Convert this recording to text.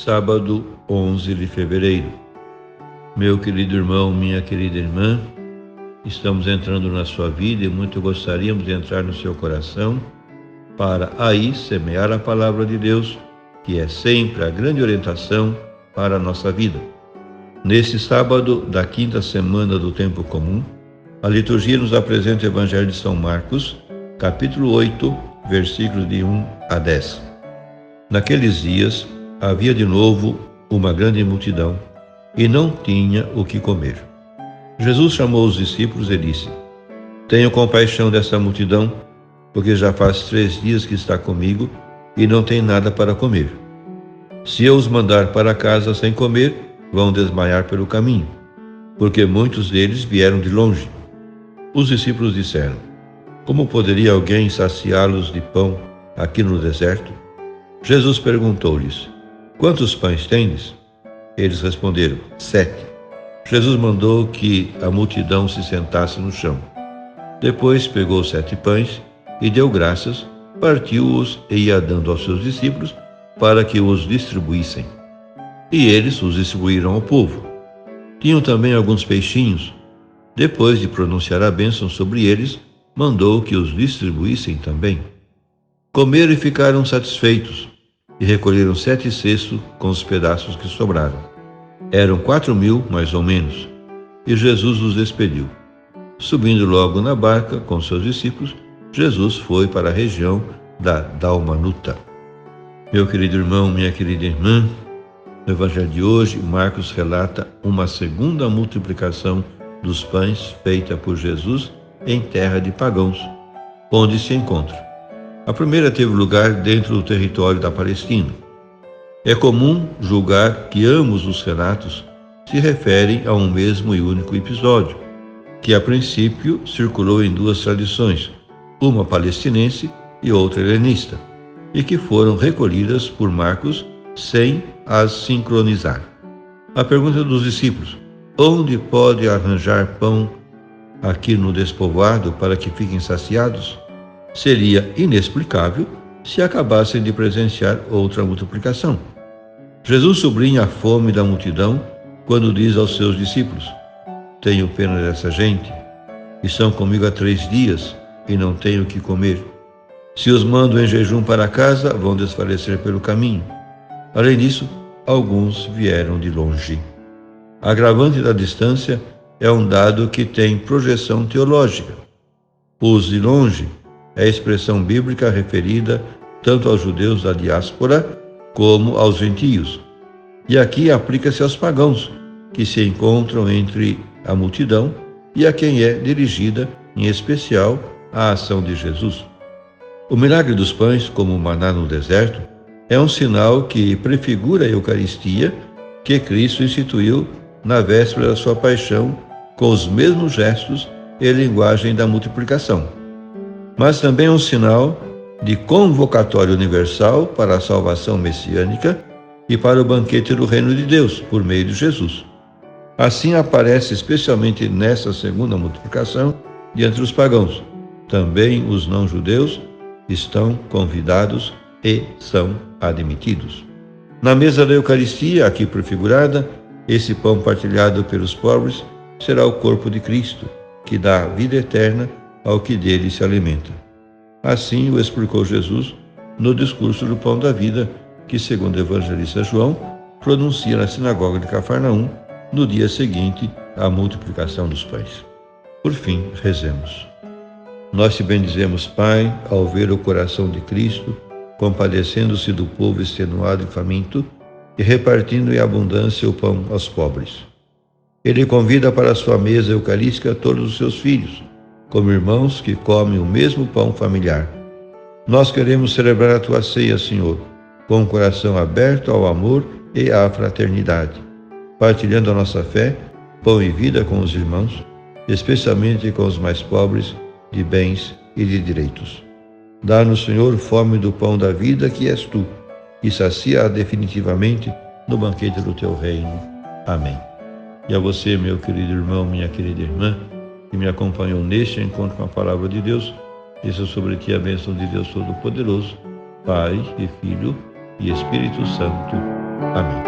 sábado 11 de fevereiro. Meu querido irmão, minha querida irmã, estamos entrando na sua vida e muito gostaríamos de entrar no seu coração para aí semear a palavra de Deus, que é sempre a grande orientação para a nossa vida. Nesse sábado da quinta semana do tempo comum, a liturgia nos apresenta o Evangelho de São Marcos, capítulo 8, versículos de 1 a 10. Naqueles dias havia de novo uma grande multidão e não tinha o que comer. Jesus chamou os discípulos e disse: Tenho compaixão dessa multidão, porque já faz 3 dias que está comigo e não tem nada para comer. Se eu os mandar para casa sem comer, vão desmaiar pelo caminho, porque muitos deles vieram de longe. Os discípulos disseram: Como poderia alguém saciá-los de pão aqui no deserto? Jesus perguntou-lhes: Quantos pães tendes? Eles responderam: 7. Jesus mandou que a multidão se sentasse no chão. Depois pegou 7 pães e deu graças, partiu-os e ia dando aos seus discípulos para que os distribuíssem. E eles os distribuíram ao povo. Tinham também alguns peixinhos. Depois de pronunciar a bênção sobre eles, mandou que os distribuíssem também. Comeram e ficaram satisfeitos, e recolheram 7 cestos com os pedaços que sobraram. Eram 4.000, mais ou menos, e Jesus os despediu. Subindo logo na barca com seus discípulos, Jesus foi para a região da Dalmanuta. Meu querido irmão, minha querida irmã, no Evangelho de hoje, Marcos relata uma segunda multiplicação dos pães feita por Jesus em terra de pagãos, onde se encontra. A primeira teve lugar dentro do território da Palestina. É comum julgar que ambos os relatos se referem a um mesmo e único episódio, que a princípio circulou em 2 tradições, uma palestinense e outra helenista, e que foram recolhidas por Marcos sem as sincronizar. A pergunta dos discípulos: onde pode arranjar pão aqui no despovoado para que fiquem saciados? Seria inexplicável se acabassem de presenciar outra multiplicação. Jesus sublinha a fome da multidão quando diz aos seus discípulos: Tenho pena dessa gente, estão comigo há 3 dias e não tenho o que comer. Se os mando em jejum para casa, vão desfalecer pelo caminho. Além disso, alguns vieram de longe. A agravante da distância é um dado que tem projeção teológica. Os de longe é a expressão bíblica referida tanto aos judeus da diáspora como aos gentios. E aqui aplica-se aos pagãos, que se encontram entre a multidão e a quem é dirigida, em especial, a ação de Jesus. O milagre dos pães, como o maná no deserto, é um sinal que prefigura a Eucaristia que Cristo instituiu na véspera da sua paixão, com os mesmos gestos e linguagem da multiplicação. Mas também é um sinal de convocatória universal para a salvação messiânica e para o banquete do reino de Deus, por meio de Jesus. Assim aparece especialmente nessa segunda multiplicação diante dos pagãos. Também os não-judeus estão convidados e são admitidos. Na mesa da Eucaristia, aqui prefigurada, esse pão partilhado pelos pobres será o corpo de Cristo, que dá vida eterna ao que dele se alimenta. Assim o explicou Jesus no discurso do Pão da Vida, que, segundo o evangelista João, pronuncia na sinagoga de Cafarnaum, no dia seguinte à multiplicação dos pães. Por fim, rezemos. Nós te bendizemos, Pai, ao ver o coração de Cristo, compadecendo-se do povo extenuado e faminto, e repartindo em abundância o pão aos pobres. Ele convida para a sua mesa eucarística todos os seus filhos, como irmãos que comem o mesmo pão familiar. Nós queremos celebrar a tua ceia, Senhor, com o coração aberto ao amor e à fraternidade, partilhando a nossa fé, pão e vida com os irmãos, especialmente com os mais pobres de bens e de direitos. Dá-nos, Senhor, fome do pão da vida que és tu, e sacia definitivamente no banquete do teu reino. Amém. E a você, meu querido irmão, minha querida irmã, que me acompanhou neste encontro com a palavra de Deus, desça sobre ti a bênção de Deus Todo-Poderoso, Pai e Filho e Espírito Santo. Amém.